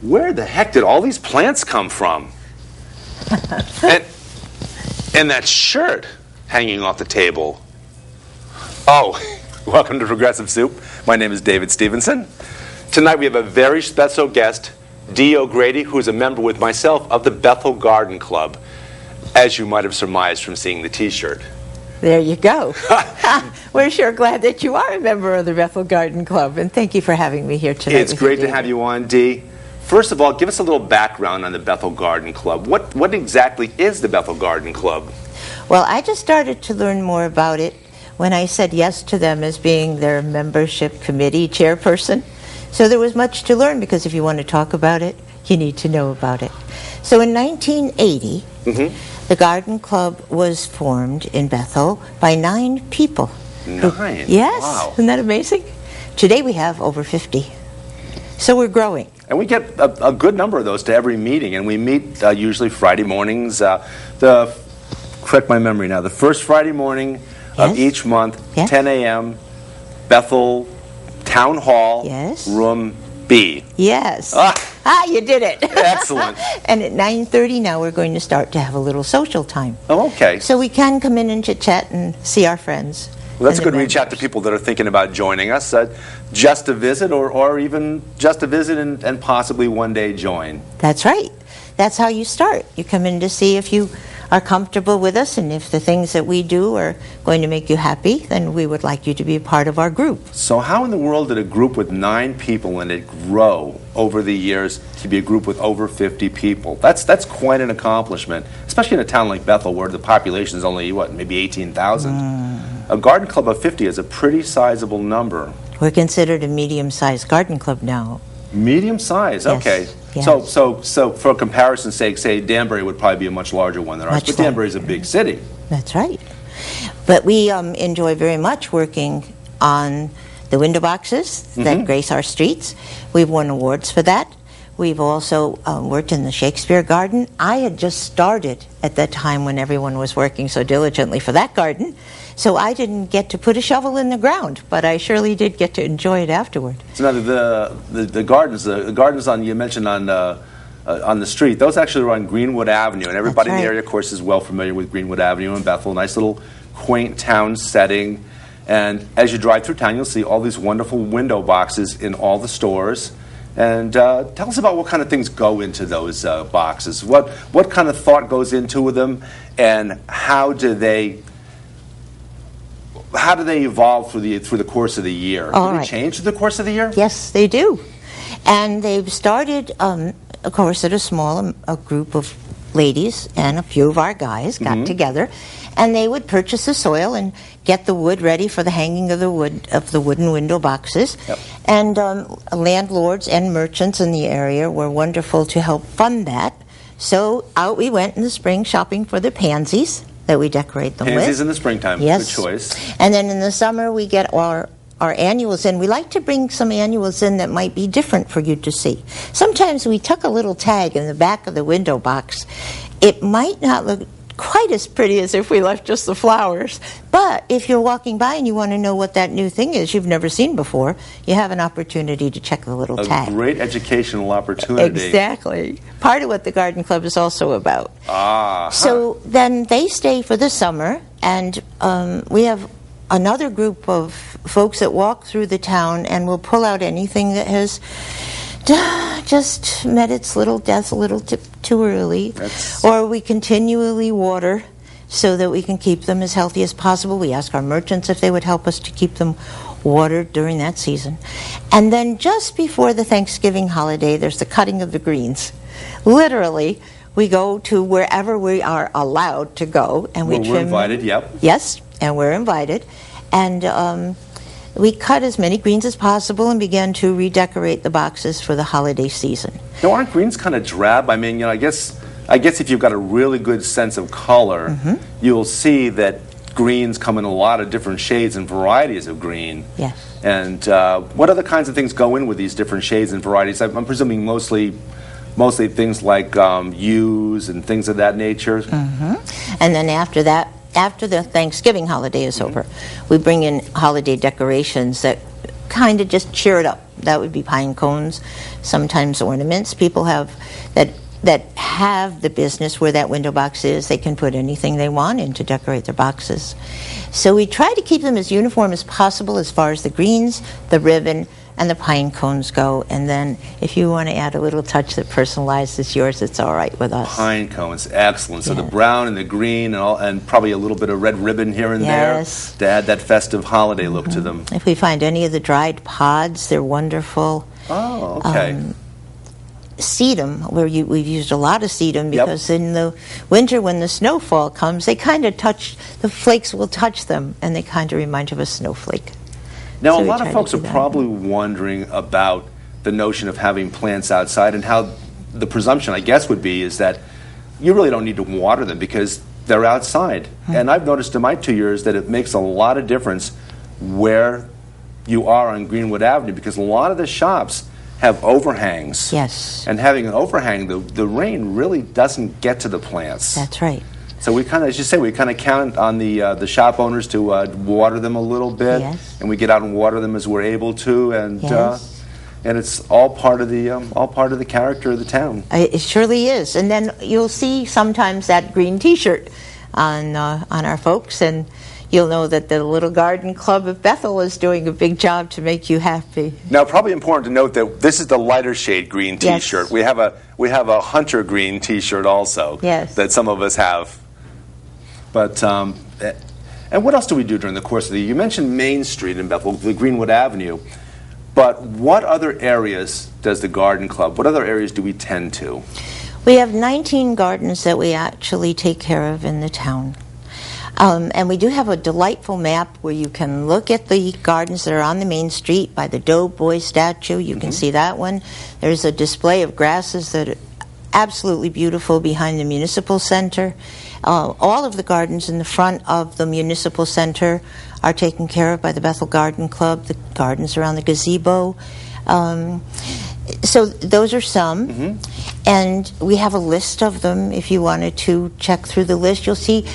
Where the heck did all these plants come from? and that shirt hanging off the table. Oh, welcome to Progressive Soup. My name is David Stevenson. Tonight we have a very special guest, Dee O'Grady, who is a member with myself of the Bethel Garden Club, as you might have surmised from seeing the T-shirt. There you go. We're sure glad that you are a member of the Bethel Garden Club, and thank you for having me here tonight. It's great to have you on, Dee. First of all, give us a little background on the Bethel Garden Club. What exactly is the Bethel Garden Club? Well, I just started to learn more about it when I said yes to them as being their membership committee chairperson. So there was much to learn, because if you want to talk about it, you need to know about it. So in 1980, the Garden Club was formed in Bethel by 9 people. 9? Yes. Wow. Isn't that amazing? Today we have over 50. So we're growing. And we get a good number of those to every meeting, and we meet usually Friday mornings. Correct my memory now, the first Friday morning of each month, 10 a.m., Bethel Town Hall, room B. Yes. You did it. Excellent. And at 9:30 now we're going to start to have a little social time. Oh, okay. So we can come in and chit-chat and see our friends. Well, that's good to reach out to people that are thinking about joining us, just to visit, or even just to visit and possibly one day join. That's right. That's how you start. You come in to see if you are comfortable with us, and if the things that we do are going to make you happy, then we would like you to be a part of our group. So how in the world did a group with 9 people and it grow over the years to be a group with over 50 people? That's quite an accomplishment, especially in a town like Bethel where the population is only, maybe 18,000. A garden club of 50 is a pretty sizable number. We're considered a medium-sized garden club now. Medium size, okay. Yes. So for comparison's sake, say Danbury would probably be a much larger one than ours, but Danbury is a big city. That's right. But we enjoy very much working on the window boxes that grace our streets. We've won awards for that. We've also worked in the Shakespeare Garden. I had just started at that time when everyone was working so diligently for that garden, so I didn't get to put a shovel in the ground, but I surely did get to enjoy it afterward. So now the gardens on you mentioned on the street, those actually are on Greenwood Avenue, and everybody in the area, of course, is well familiar with Greenwood Avenue in Bethel. Nice little quaint town setting, and as you drive through town, you'll see all these wonderful window boxes in all the stores. And tell us about what kind of things go into those boxes. What kind of thought goes into them, and how do they evolve through the course of the year? Do they change through the course of the year? Yes, they do. And they've started, of course, at a group of ladies and a few of our guys got together, and they would purchase the soil and get the wood ready for the hanging of the wooden window boxes. And landlords and merchants in the area were wonderful to help fund that. So out we went in the spring shopping for the pansies that we decorate them with. Pansies in the springtime, good choice. And then in the summer we get our annuals in. We like to bring some annuals in that might be different for you to see. Sometimes we tuck a little tag in the back of the window box. It might not look quite as pretty as if we left just the flowers, but if you're walking by and you want to know what that new thing is you've never seen before, you have an opportunity to check the little tag. A great educational opportunity. Exactly. Part of what the Garden Club is also about. So then they stay for the summer, and we have another group of folks that walk through the town and will pull out anything that has just met its little death a little too early. Or we continually water so that we can keep them as healthy as possible. We ask our merchants if they would help us to keep them watered during that season. And then just before the Thanksgiving holiday, there's the cutting of the greens. Literally, we go to wherever we are allowed to go, and we trim. We're invited, Yes, and we're invited. And we cut as many greens as possible and began to redecorate the boxes for the holiday season. Now, aren't greens kind of drab? I mean, I guess if you've got a really good sense of color, you'll see that greens come in a lot of different shades and varieties of green. Yes. And what other kinds of things go in with these different shades and varieties? I'm presuming mostly things like yews and things of that nature. And then after that, after the Thanksgiving holiday is over, we bring in holiday decorations that kind of just cheer it up. That would be pine cones, sometimes ornaments. People have that have the business where that window box is. They can put anything they want in to decorate their boxes. So we try to keep them as uniform as possible as far as the greens, the ribbon, and the pine cones go. And then if you want to add a little touch that personalizes yours, it's all right with us. Pine cones, excellent. So the brown and the green and probably a little bit of red ribbon here and there to add that festive holiday look to them. If we find any of the dried pods, they're wonderful. Oh, okay. Sedum, where we've used a lot of sedum because in the winter when the snowfall comes, they kind of the flakes will touch them, and they kind of remind you of a snowflake. Now, a lot of folks are probably wondering about the notion of having plants outside and how the presumption, I guess, would be is that you really don't need to water them because they're outside. And I've noticed in my 2 years that it makes a lot of difference where you are on Greenwood Avenue because a lot of the shops have overhangs. Yes. And having an overhang, the rain really doesn't get to the plants. That's right. So we kind of, as you say, we kind of count on the shop owners to water them a little bit, and we get out and water them as we're able to, and it's all part of the character of the town. It surely is. And then you'll see sometimes that green T-shirt on our folks, and you'll know that the Little Garden Club of Bethel is doing a big job to make you happy. Now, probably important to note that this is the lighter shade green T-shirt. We have a hunter green T-shirt also that some of us have. But and what else do we do during the course of the year? You mentioned Main Street in Bethel, the Greenwood Avenue. But what other areas does the Garden Club? What other areas do we tend to? We have 19 gardens that we actually take care of in the town. And we do have a delightful map where you can look at the gardens that are on the main street by the Doughboy statue. You can see that one. There's a display of grasses that are absolutely beautiful behind the municipal center. All of the gardens in the front of the municipal center are taken care of by the Bethel Garden Club. The gardens around the gazebo. So those are some. And we have a list of them. If you wanted to check through the list, you'll see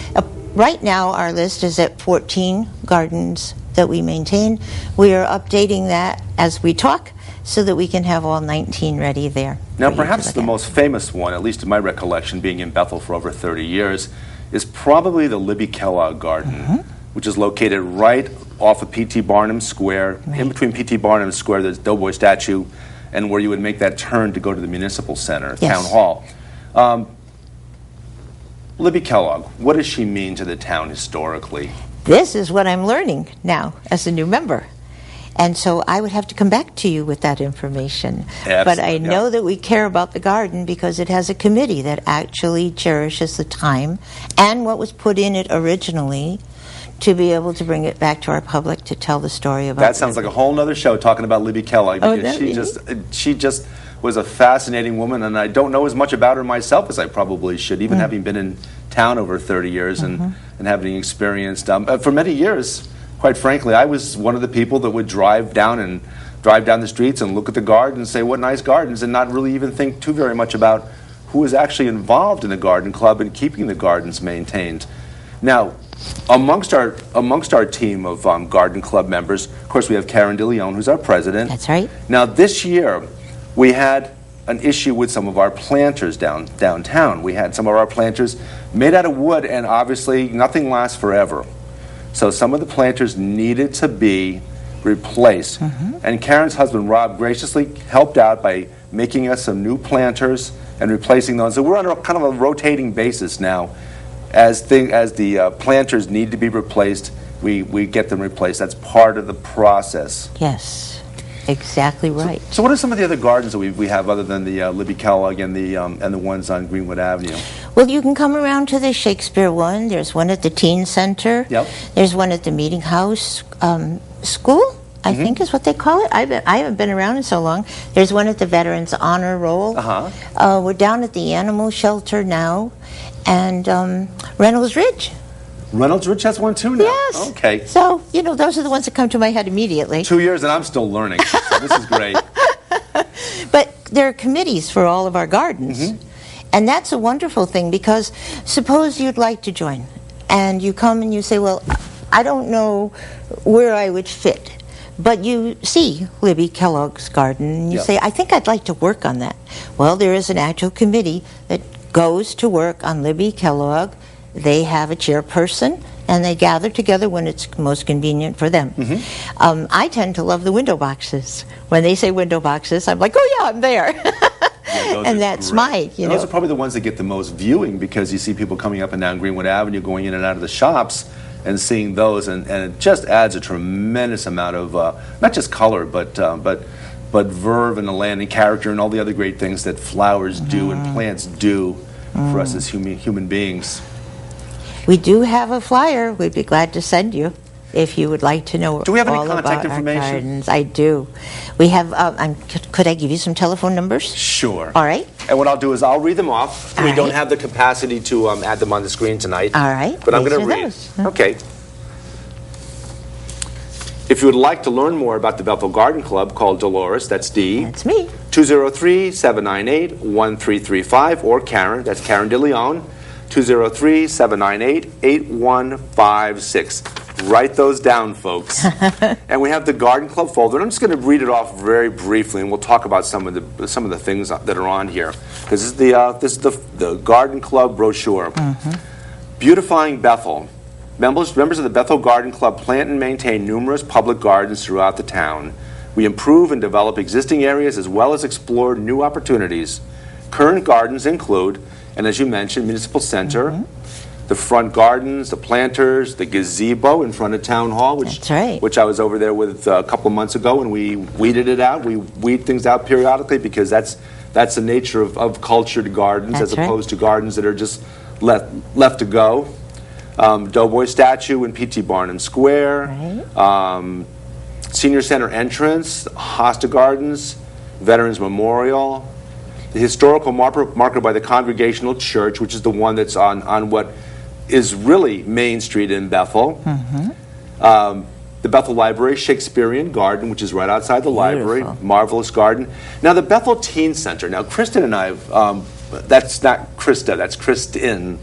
right now our list is at 14 gardens that we maintain. We are updating that as we talk so that we can have all 19 ready there. Now, perhaps the most famous one, at least in my recollection, being in Bethel for over 30 years, is probably the Libby Kellogg Garden, which is located right off of P.T. Barnum Square. In between P.T. Barnum Square, there's Doughboy statue, and where you would make that turn to go to the Municipal Center, Town Hall. Libby Kellogg, what does she mean to the town historically? This is what I'm learning now as a new member. And so I would have to come back to you with that information. But I know that we care about the garden because it has a committee that actually cherishes the time and what was put in it originally to be able to bring it back to our public to tell the story about. That sounds like a whole nother show talking about Libby Kellogg because she just was a fascinating woman, and I don't know as much about her myself as I probably should, even having been in town over 30 years and having experienced for many years. Quite frankly, I was one of the people that would drive down the streets and look at the garden and say, what nice gardens, and not really even think too very much about who was actually involved in the garden club and keeping the gardens maintained. Now, amongst our team of garden club members, of course, we have Karen DeLeon, who's our president. That's right. Now, this year, we had an issue with some of our planters downtown. We had some of our planters made out of wood, and obviously, nothing lasts forever. So some of the planters needed to be replaced. And Karen's husband, Rob, graciously helped out by making us some new planters and replacing those. So we're on a kind of a rotating basis now. As the planters need to be replaced, we get them replaced. That's part of the process. Yes, exactly right. So what are some of the other gardens that we have other than the Libby Kellogg and the ones on Greenwood Avenue? Well, you can come around to the Shakespeare one. There's one at the Teen Center. There's one at the Meeting House School, I think is what they call it. I haven't been around in so long. There's one at the Veterans Honor Roll. We're down at the Animal Shelter now. And Reynolds Ridge. Reynolds Ridge has one too now? Yes. Okay. So, those are the ones that come to my head immediately. 2 years and I'm still learning. So this is great. But there are committees for all of our gardens. And that's a wonderful thing because suppose you'd like to join and you come and you say, well, I don't know where I would fit, But you see Libby Kellogg's garden, and you Yep. say, I think I'd like to work on that. Well, there is an actual committee that goes to work on Libby Kellogg. They have a chairperson, and they gather together when it's most convenient for them. I tend to love the window boxes. When they say window boxes, I'm like, oh yeah, I'm there. Those And are that's great. my, And those are probably the ones that get the most viewing, because you see people coming up and down Greenwood Avenue, going in and out of the shops, and seeing those, and it just adds a tremendous amount of not just color, but verve and the land and character and all the other great things that flowers do and plants do for us as human beings. We do have a flyer. We'd be glad to send you if you would like to know. Do we have any all contact about our information? gardens. I do. We have. Could I give you some telephone numbers? Sure. All right. And what I'll do is I'll read them off. All We don't right. have the capacity to add them on the screen tonight. All right. But I'm These going to are read. those. Okay. If you would like to learn more about the Bethel Garden Club, call Dolores, that's Dee, That's me. 203-798-1335, or Karen, that's Karen DeLeon, 203-798-8156. Write those down, folks. And we have the Garden Club folder, and I'm just going to read it off very briefly, and we'll talk about some of the things that are on here. This is the Garden Club brochure. Beautifying Bethel. Members of the Bethel Garden Club plant and maintain numerous public gardens throughout the town. We improve and develop existing areas as well as explore new opportunities. Current gardens include, and as you mentioned, Municipal Center, the front gardens, the planters, the gazebo in front of Town Hall, That's right. which I was over there with a couple of months ago, and we weeded it out. We weed things out periodically because that's the nature of cultured gardens, That's as right. opposed to gardens that are just left to go. Doughboy statue in P.T. Barnum Square, Senior Center entrance, Hosta Gardens, Veterans Memorial, the historical marker by the Congregational Church, which is the one that's on what is really Main Street in Bethel. The Bethel Library, Shakespearean Garden, which is right outside the library, marvelous garden. Now the Bethel Teen Center. Now Kristen and I, that's not Krista, that's Kristin,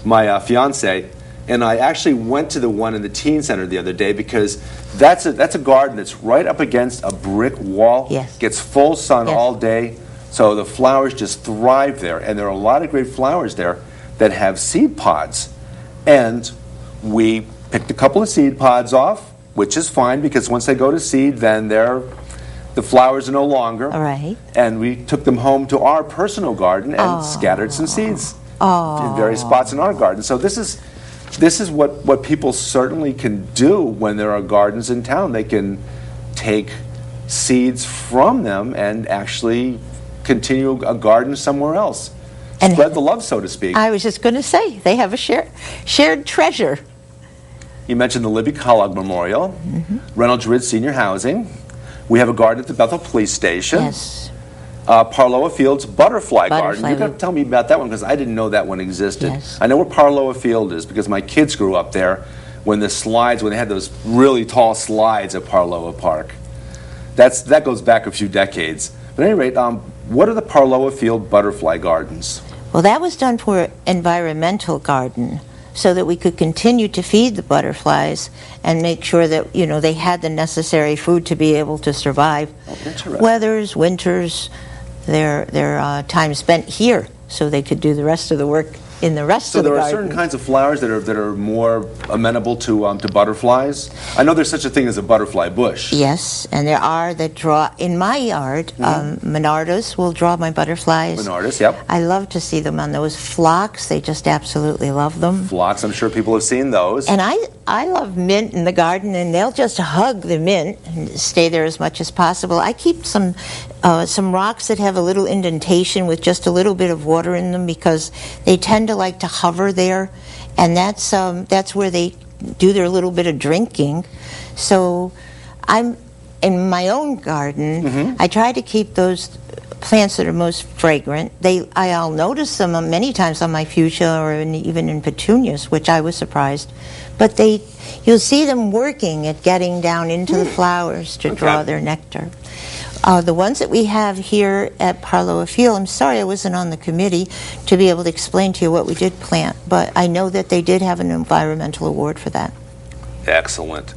my fiance. And I actually went to the one in the teen center the other day because that's a garden that's right up against a brick wall. Yes. Gets full sun Yes. all day, so the flowers just thrive there. And there are a lot of great flowers there that have seed pods. And we picked a couple of seed pods off, which is fine because once they go to seed, then the flowers are no longer. All right. And we took them home to our personal garden and scattered some seeds in various spots in our garden. So this is what people certainly can do when there are gardens in town. They can take seeds from them and actually continue a garden somewhere else. And Spread the love, so to speak. I was just going to say, they have a shared treasure. You mentioned the Libby Kellogg Memorial, Reynolds Ridge Senior Housing. We have a garden at the Bethel Police Station. Yes. Parloa Field's Butterfly Garden. Butterfly. You're going to tell me about that one because I didn't know that one existed. Yes. I know where Parloa Field is because my kids grew up there when they had those really tall slides at Parloa Park. That goes back a few decades. But at any rate, what are the Parloa Field Butterfly Gardens? Well, that was done for environmental garden so that we could continue to feed the butterflies and make sure that, they had the necessary food to be able to survive. Oh, interesting. Weathers, winters, their time spent here so they could do the rest of the work in the rest So of the there are garden. certain kinds of flowers that are more amenable to butterflies. I know there's such a thing as a butterfly bush. Yes, and there are that draw, in my yard, Monardas will draw my butterflies. Monardas, yep. I love to see them on those phlox. They just absolutely love them. Phlox, I'm sure people have seen those. And I love mint in the garden, and they'll just hug the mint and stay there as much as possible. I keep some rocks that have a little indentation with just a little bit of water in them because they tend to like to hover there, and that's where they do their little bit of drinking. So I'm in my own garden. I try to keep those plants that are most fragrant. I'll notice them many times on my fuchsia or even in petunias, which I was surprised. But you'll see them working at getting down into the flowers to draw their nectar. The ones that we have here at Parloa Field, I'm sorry I wasn't on the committee to be able to explain to you what we did plant, but I know that they did have an environmental award for that. Excellent.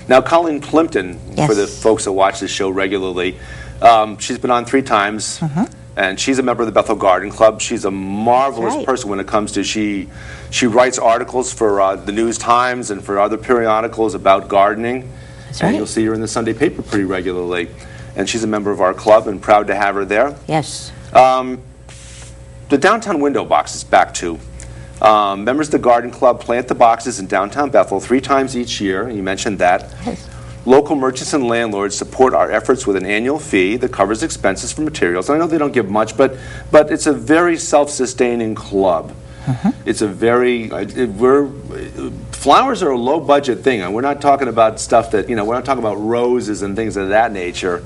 Now, Colleen Plimpton, Yes. for the folks that watch this show regularly, she's been on 3 times, and she's a member of the Bethel Garden Club. She's a marvelous right. person when it comes to she writes articles for the News Times and for other periodicals about gardening. That's and right. you'll see her in the Sunday paper pretty regularly. And she's a member of our club and proud to have her there. Yes. The downtown window box is back too. Members of the Garden Club plant the boxes in downtown Bethel 3 times each year. You mentioned that. Yes. Local merchants and landlords support our efforts with an annual fee that covers expenses for materials. I know they don't give much, but it's a very self-sustaining club. It's a very flowers are a low-budget thing, and we're not talking about stuff that we're not talking about roses and things of that nature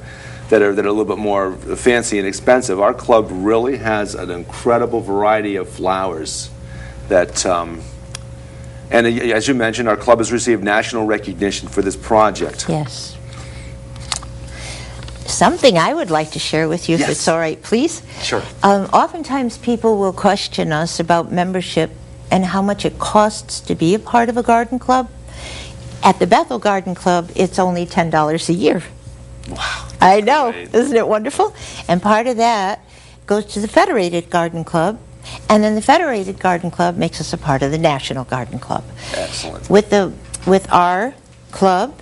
that are a little bit more fancy and expensive. Our club really has an incredible variety of flowers that. And as you mentioned, our club has received national recognition for this project. Yes. Something I would like to share with you, if it's all right, please. Sure. Oftentimes people will question us about membership and how much it costs to be a part of a garden club. At the Bethel Garden Club, it's only $10 a year. Wow. I know. Great. Isn't it wonderful? And part of that goes to the Federated Garden Club. And then the Federated Garden Club makes us a part of the National Garden Club. Excellent. With our club,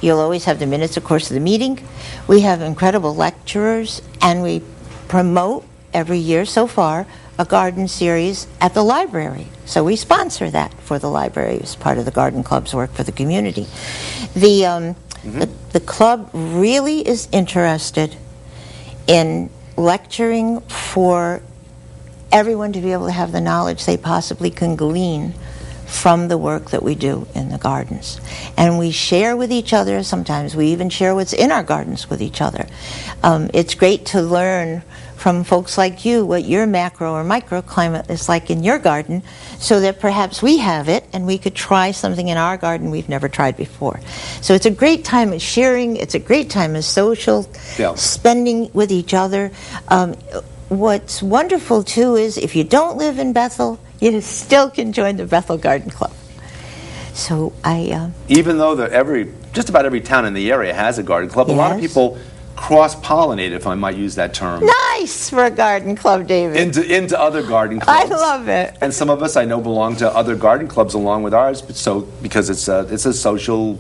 you'll always have the minutes, of course, of the meeting. We have incredible lecturers, and we promote every year so far a garden series at the library. So we sponsor that for the library as part of the Garden Club's work for the community. The club really is interested in lecturing for everyone to be able to have the knowledge they possibly can glean from the work that we do in the gardens. And we share with each other. Sometimes we even share what's in our gardens with each other. It's great to learn from folks like you what your macro or microclimate is like in your garden, so that perhaps we have it and we could try something in our garden we've never tried before. So it's a great time of sharing. It's a great time of social spending with each other. What's wonderful, too, is if you don't live in Bethel, you still can join the Bethel Garden Club. So even though just about every town in the area has a garden club, a lot of people cross-pollinate, if I might use that term. Nice for a garden club, David. Into other garden clubs. I love it. And some of us I know belong to other garden clubs along with ours, because it's a social,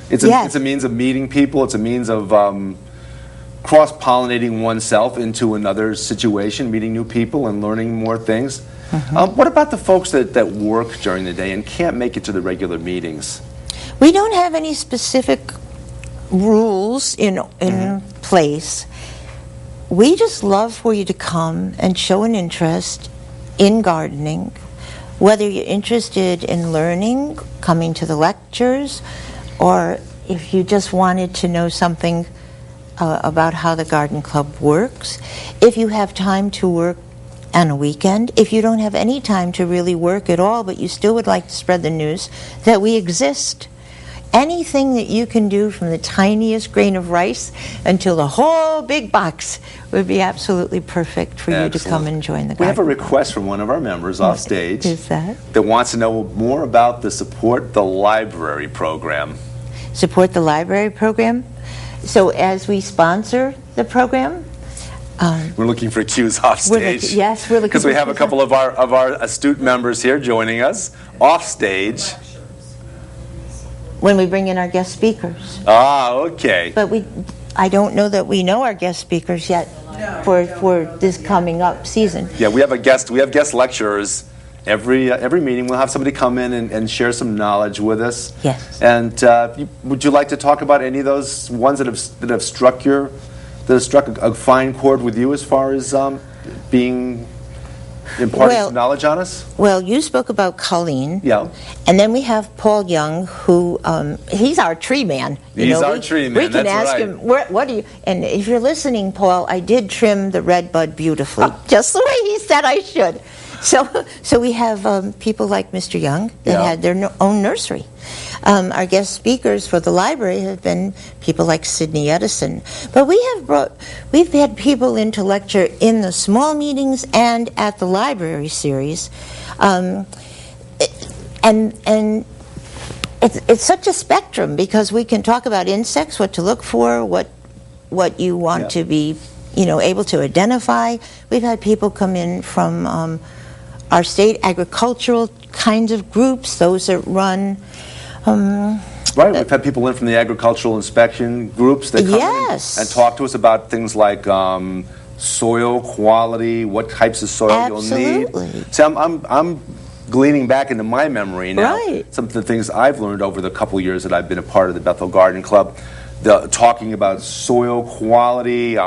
it's a means of meeting people. It's a means of cross-pollinating oneself into another situation, meeting new people and learning more things. What about the folks that work during the day and can't make it to the regular meetings? We don't have any specific rules in place. We just love for you to come and show an interest in gardening, whether you're interested in learning, coming to the lectures, or if you just wanted to know something about how the garden club works. If you have time to work on a weekend, if you don't have any time to really work at all, but you still would like to spread the news that we exist, anything that you can do, from the tiniest grain of rice until the whole big box, would be absolutely perfect for you to come and join the garden. We have a request from one of our members off stage that wants to know more about the Support the Library program. Support the Library program? So as we sponsor the program, we're looking for cues off stage. Yes, we're looking because we have a couple of our astute members here joining us off stage. When we bring in our guest speakers. Ah, okay. But I don't know that we know our guest speakers yet for this coming up season. Yeah, we have guest lecturers. Every meeting we'll have somebody come in and share some knowledge with us. Yes. And would you like to talk about any of those ones that have struck a fine chord with you as far as being imparting some knowledge on us? Well, you spoke about Colleen. Yeah. And then we have Paul Young, who he's our tree man. He's our tree man. We can ask him, what do you? And if you're listening, Paul, I did trim the red bud beautifully, just the way he said I should. So we have people like Mr. Young that had their own nursery. Our guest speakers for the library have been people like Sidney Edison. But we've had people in to lecture in the small meetings and at the library series. And it's such a spectrum, because we can talk about insects, what to look for, what you want to be, able to identify. We've had people come in from our state agricultural kinds of groups, those that run. Right, we've had people in from the agricultural inspection groups that come in and talk to us about things like soil quality, what types of soil you'll need. See, I'm gleaning back into my memory now, some of the things I've learned over the couple years that I've been a part of the Bethel Garden Club, talking about soil quality.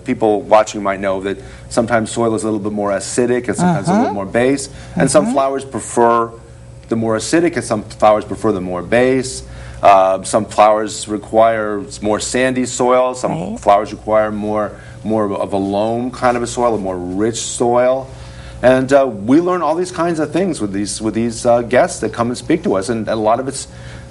People watching might know that sometimes soil is a little bit more acidic and sometimes a little more base, and some flowers prefer the more acidic and some flowers prefer the more base. Some flowers require more sandy soil, some flowers require more of a loam kind of a soil, a more rich soil. And we learn all these kinds of things with these guests that come and speak to us, and a lot of it's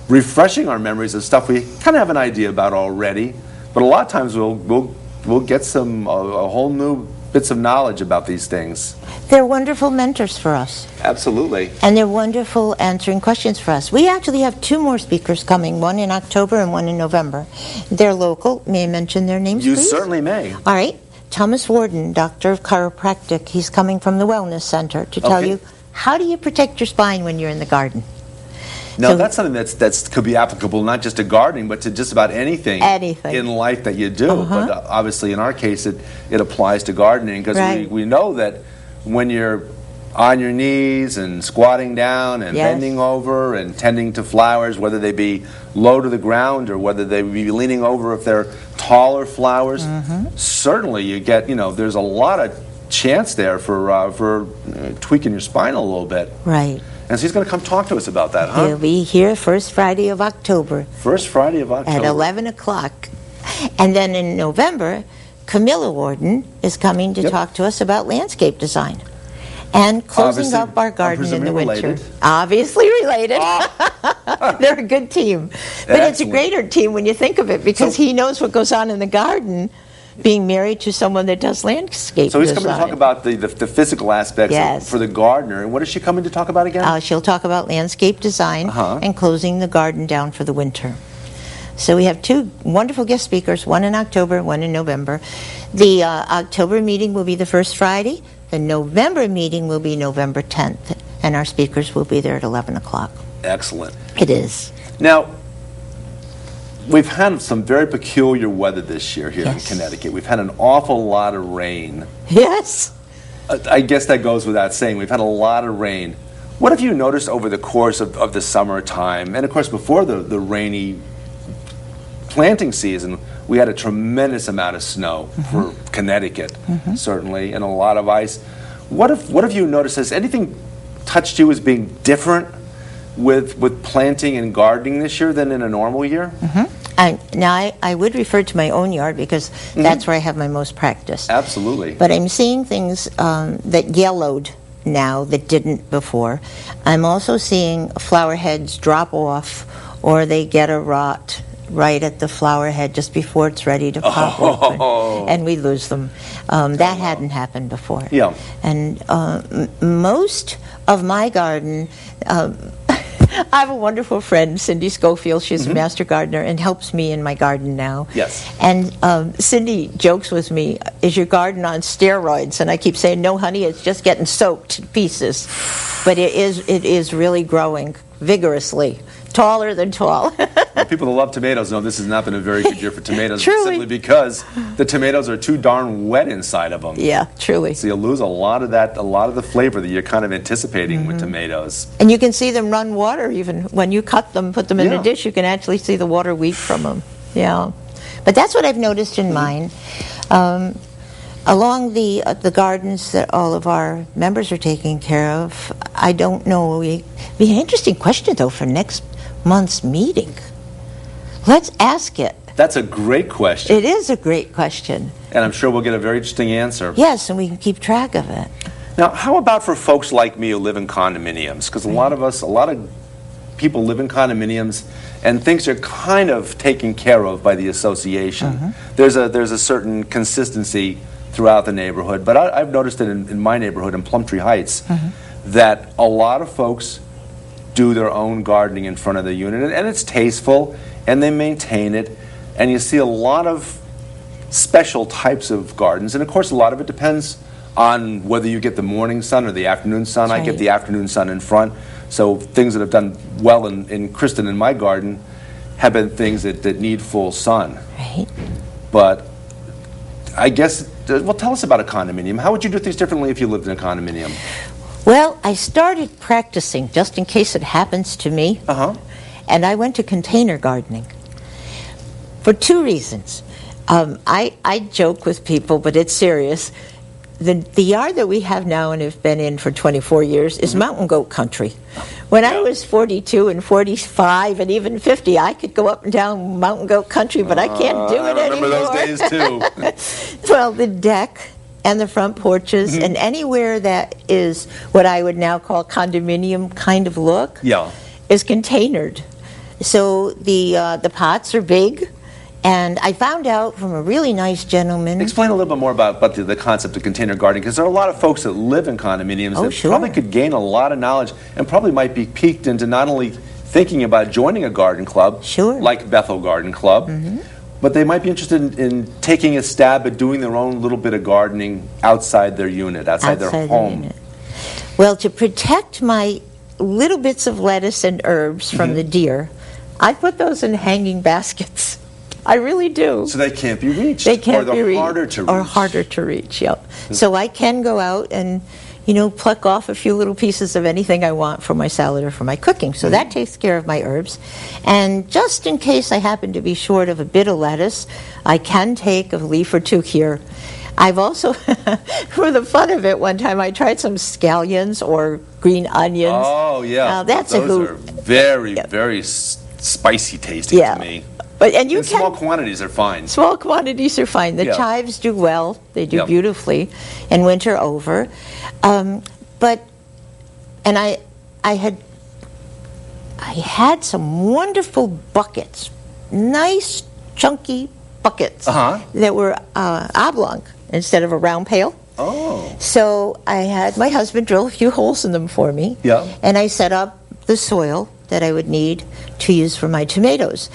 refreshing our memories of stuff we kind of have an idea about already. But a lot of times we'll get some a whole new bits of knowledge about these things. They're wonderful mentors for us. Absolutely. And they're wonderful answering questions for us. We actually have 2 more speakers coming, one in October and one in November. They're local. May I mention their names, please? You please? Certainly may. All right. Thomas Warden, Doctor of Chiropractic. He's coming from the Wellness Center to tell you, how do you protect your spine when you're in the garden? Now, so, that's something that could be applicable not just to gardening, but to just about anything in life that you do. But obviously, in our case, it applies to gardening, because we know that when you're on your knees and squatting down and bending over and tending to flowers, whether they be low to the ground or whether they be leaning over if they're taller flowers, certainly you get, there's a lot of chance there for tweaking your spine a little bit. Right. And so he's going to come talk to us about that, huh? He'll be here first Friday of October. First Friday of October. At 11 o'clock. And then in November, Camilla Warden is coming to talk to us about landscape design. And closing up our garden in the winter. Obviously related. They're a good team. But it's a greater team when you think of it, because he knows what goes on in the garden, being married to someone that does landscape design. So he's coming to talk about the physical aspects for the gardener. And what is she coming to talk about again? She'll talk about landscape design and closing the garden down for the winter. So we have 2 wonderful guest speakers, one in October, one in November. The October meeting will be the first Friday. The November meeting will be November 10th, and our speakers will be there at 11 o'clock. Excellent. It is. Now, we've had some very peculiar weather this year here in Connecticut. We've had an awful lot of rain. Yes. I guess that goes without saying. We've had a lot of rain. What have you noticed over the course of the summertime, and of course before the rainy planting season? We had a tremendous amount of snow for Connecticut, certainly, and a lot of ice. What have you noticed? Has anything touched you as being different with planting and gardening this year than in a normal year? Now, I would refer to my own yard, because that's where I have my most practice. Absolutely. But I'm seeing things that yellowed now that didn't before. I'm also seeing flower heads drop off, or they get a rot right at the flower head just before it's ready to pop open, and we lose them. That hadn't happened before. Yeah. And most of my garden, I have a wonderful friend, Cindy Schofield. She's a master gardener and helps me in my garden now. Yes. And Cindy jokes with me, is your garden on steroids? And I keep saying, no, honey, it's just getting soaked to pieces. But it is really growing vigorously. Taller than tall. Well, people that love tomatoes know this has not been a very good year for tomatoes, Truly. simply because the tomatoes are too darn wet inside of them. Yeah, truly. So you'll lose a lot of the flavor that you're kind of anticipating with tomatoes. And you can see them run water even when you cut them, put them in a dish. You can actually see the water weep from them. Yeah, but that's what I've noticed in mine. Along the gardens that all of our members are taking care of, I don't know. It'd be an interesting question though for next month's meeting. Let's ask it. That's a great question. It is a great question. And I'm sure we'll get a very interesting answer. Yes, and we can keep track of it. Now, how about for folks like me who live in condominiums? Because a lot of people live in condominiums, and things are kind of taken care of by the association. There's a certain consistency throughout the neighborhood, but I've noticed it in my neighborhood in Plumtree Heights that a lot of folks do their own gardening in front of the unit, and it's tasteful, and they maintain it, and you see a lot of special types of gardens, and of course a lot of it depends on whether you get the morning sun or the afternoon sun. That's I get right. the afternoon sun in front, so things that have done well in Kristen in my garden have been things that need full sun. Right. But I guess, well, tell us about a condominium. How would you do things differently if you lived in a condominium? Well, I started practicing just in case it happens to me, and I went to container gardening for two reasons. I joke with people, but it's serious. The yard that we have now and have been in for 24 years is mountain goat country. When I was 42 and 45 and even 50, I could go up and down mountain goat country, but I can't do it anymore. I remember those days too. Well, the deck and the front porches and anywhere that is what I would now call condominium kind of look is containered. So the pots are big. And I found out from a really nice gentleman. Explain a little bit more about the concept of container gardening, because there are a lot of folks that live in condominiums that sure. probably could gain a lot of knowledge and probably might be piqued into not only thinking about joining a garden club, sure. like Bethel Garden Club, but they might be interested in taking a stab at doing their own little bit of gardening outside their unit, outside their home. Well, to protect my little bits of lettuce and herbs from the deer, I put those in hanging baskets. I really do. So they can't be reached. They can't be reached. Harder to reach. Or harder to reach, yep. So I can go out and, pluck off a few little pieces of anything I want for my salad or for my cooking. So that takes care of my herbs. And just in case I happen to be short of a bit of lettuce, I can take a leaf or two here. I've also, for the fun of it, one time I tried some scallions or green onions. Oh, yeah. That's those are very, very spicy tasting to me. But, small quantities are fine. Small quantities are fine. The chives do well. They do beautifully in winter over. I had some wonderful buckets, nice chunky buckets that were oblong instead of a round pail. Oh. So I had my husband drill a few holes in them for me. Yeah. And I set up the soil that I would need to use for my tomatoes.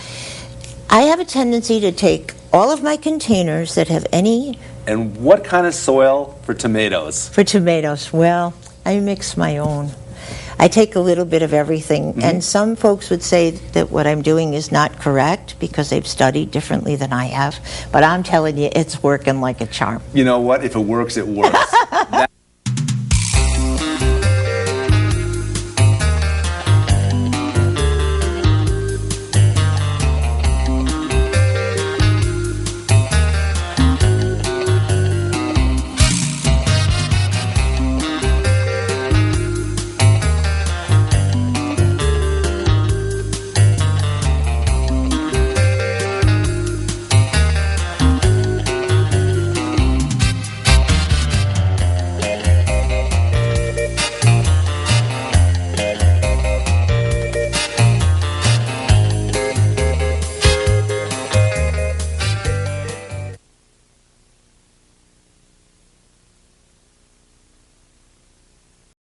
I have a tendency to take all of my containers that have any... And what kind of soil for tomatoes? For tomatoes, well, I mix my own. I take a little bit of everything, and some folks would say that what I'm doing is not correct because they've studied differently than I have, but I'm telling you, it's working like a charm. You know what? If it works, it works.